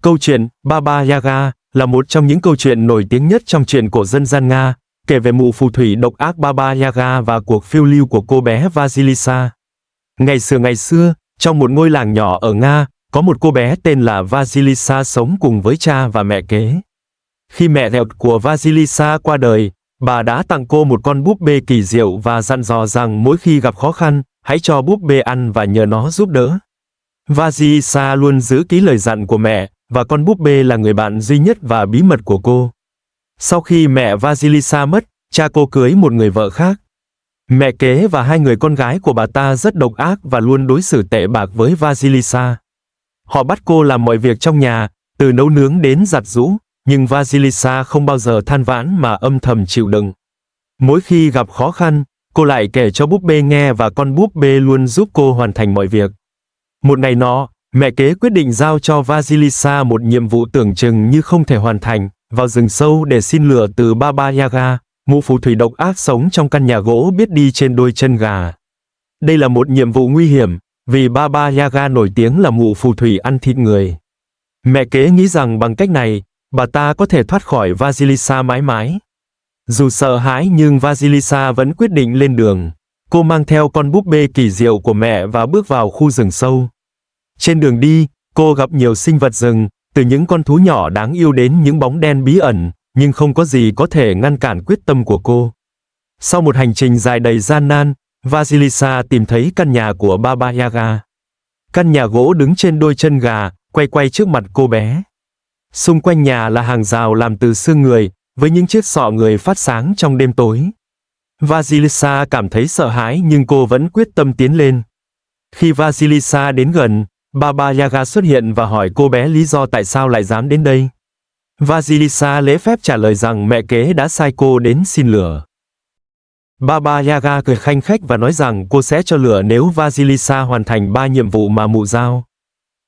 Câu chuyện Baba Yaga là một trong những câu chuyện nổi tiếng nhất trong truyện cổ dân gian Nga, kể về mụ phù thủy độc ác Baba Yaga và cuộc phiêu lưu của cô bé Vasilisa. Ngày xưa, trong một ngôi làng nhỏ ở Nga, có một cô bé tên là Vasilisa sống cùng với cha và mẹ kế. Khi mẹ đẻ của Vasilisa qua đời, bà đã tặng cô một con búp bê kỳ diệu và dặn dò rằng mỗi khi gặp khó khăn, hãy cho búp bê ăn và nhờ nó giúp đỡ. Vasilisa luôn giữ ký lời dặn của mẹ, và con búp bê là người bạn duy nhất và bí mật của cô. Sau khi mẹ Vasilisa mất, cha cô cưới một người vợ khác. Mẹ kế và hai người con gái của bà ta rất độc ác và luôn đối xử tệ bạc với Vasilisa. Họ bắt cô làm mọi việc trong nhà, từ nấu nướng đến giặt giũ, nhưng Vasilisa không bao giờ than vãn mà âm thầm chịu đựng. Mỗi khi gặp khó khăn, cô lại kể cho búp bê nghe và con búp bê luôn giúp cô hoàn thành mọi việc. Một ngày nọ, mẹ kế quyết định giao cho Vasilisa một nhiệm vụ tưởng chừng như không thể hoàn thành, vào rừng sâu để xin lửa từ Baba Yaga, mụ phù thủy độc ác sống trong căn nhà gỗ biết đi trên đôi chân gà. Đây là một nhiệm vụ nguy hiểm, vì Baba Yaga nổi tiếng là mụ phù thủy ăn thịt người. Mẹ kế nghĩ rằng bằng cách này, bà ta có thể thoát khỏi Vasilisa mãi mãi. Dù sợ hãi nhưng Vasilisa vẫn quyết định lên đường. Cô mang theo con búp bê kỳ diệu của mẹ và bước vào khu rừng sâu. Trên đường đi, cô gặp nhiều sinh vật rừng, từ những con thú nhỏ đáng yêu đến những bóng đen bí ẩn, nhưng không có gì có thể ngăn cản quyết tâm của cô. Sau một hành trình dài đầy gian nan, Vasilisa tìm thấy căn nhà của Baba Yaga. Căn nhà gỗ đứng trên đôi chân gà, quay trước mặt cô bé. Xung quanh nhà là hàng rào làm từ xương người, với những chiếc sọ người phát sáng trong đêm tối. Vasilisa cảm thấy sợ hãi nhưng cô vẫn quyết tâm tiến lên. Khi Vasilisa đến gần, Baba Yaga xuất hiện và hỏi cô bé lý do tại sao lại dám đến đây. Vasilisa lễ phép trả lời rằng mẹ kế đã sai cô đến xin lửa. Baba Yaga cười khanh khách và nói rằng cô sẽ cho lửa nếu Vasilisa hoàn thành 3 nhiệm vụ mà mụ giao.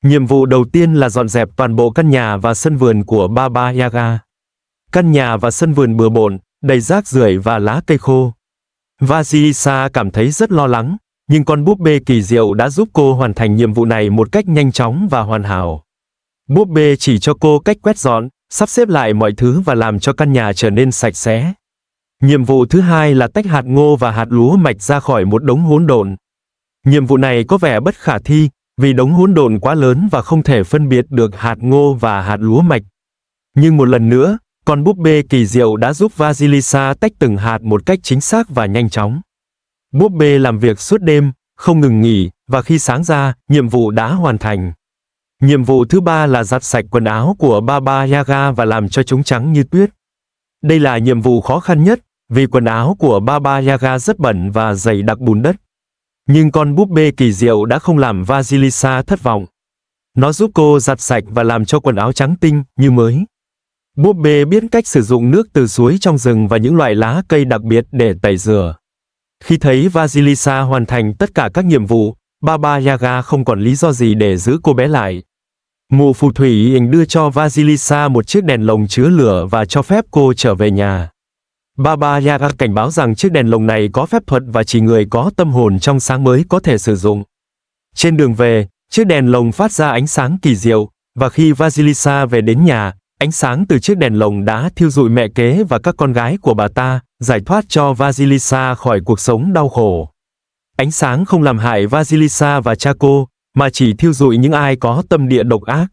Nhiệm vụ đầu tiên là dọn dẹp toàn bộ căn nhà và sân vườn của Baba Yaga. Căn nhà và sân vườn bừa bộn, đầy rác rưởi và lá cây khô. Vasilisa cảm thấy rất lo lắng, nhưng con búp bê kỳ diệu đã giúp cô hoàn thành nhiệm vụ này một cách nhanh chóng và hoàn hảo. Búp bê chỉ cho cô cách quét dọn, sắp xếp lại mọi thứ và làm cho căn nhà trở nên sạch sẽ. Nhiệm vụ thứ hai là tách hạt ngô và hạt lúa mạch ra khỏi một đống hỗn độn. Nhiệm vụ này có vẻ bất khả thi, vì đống hỗn độn quá lớn và không thể phân biệt được hạt ngô và hạt lúa mạch. Nhưng một lần nữa, con búp bê kỳ diệu đã giúp Vasilisa tách từng hạt một cách chính xác và nhanh chóng. Búp bê làm việc suốt đêm, không ngừng nghỉ, và khi sáng ra, nhiệm vụ đã hoàn thành. Nhiệm vụ thứ ba là giặt sạch quần áo của Baba Yaga và làm cho chúng trắng như tuyết. Đây là nhiệm vụ khó khăn nhất, vì quần áo của Baba Yaga rất bẩn và dày đặc bùn đất. Nhưng con búp bê kỳ diệu đã không làm Vasilisa thất vọng. Nó giúp cô giặt sạch và làm cho quần áo trắng tinh, như mới. Búp bê biết cách sử dụng nước từ suối trong rừng và những loại lá cây đặc biệt để tẩy rửa. Khi thấy Vasilisa hoàn thành tất cả các nhiệm vụ, Baba Yaga không còn lý do gì để giữ cô bé lại. Mụ phù thủy đưa cho Vasilisa một chiếc đèn lồng chứa lửa và cho phép cô trở về nhà. Baba Yaga cảnh báo rằng chiếc đèn lồng này có phép thuật và chỉ người có tâm hồn trong sáng mới có thể sử dụng. Trên đường về, chiếc đèn lồng phát ra ánh sáng kỳ diệu, và khi Vasilisa về đến nhà, ánh sáng từ chiếc đèn lồng đã thiêu rụi mẹ kế và các con gái của bà ta, giải thoát cho Vasilisa khỏi cuộc sống đau khổ. Ánh sáng không làm hại Vasilisa và cha cô, mà chỉ thiêu rụi những ai có tâm địa độc ác.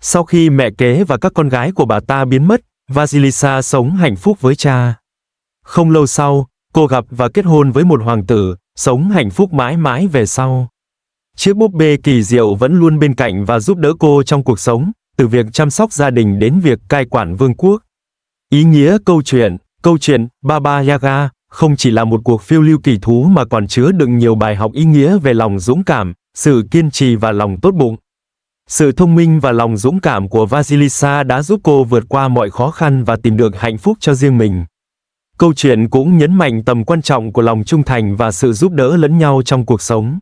Sau khi mẹ kế và các con gái của bà ta biến mất, Vasilisa sống hạnh phúc với cha. Không lâu sau, cô gặp và kết hôn với một hoàng tử, sống hạnh phúc mãi mãi về sau. Chiếc búp bê kỳ diệu vẫn luôn bên cạnh và giúp đỡ cô trong cuộc sống, từ việc chăm sóc gia đình đến việc cai quản vương quốc. Ý nghĩa câu chuyện Baba Yaga không chỉ là một cuộc phiêu lưu kỳ thú mà còn chứa đựng nhiều bài học ý nghĩa về lòng dũng cảm, sự kiên trì và lòng tốt bụng. Sự thông minh và lòng dũng cảm của Vasilisa đã giúp cô vượt qua mọi khó khăn và tìm được hạnh phúc cho riêng mình. Câu chuyện cũng nhấn mạnh tầm quan trọng của lòng trung thành và sự giúp đỡ lẫn nhau trong cuộc sống.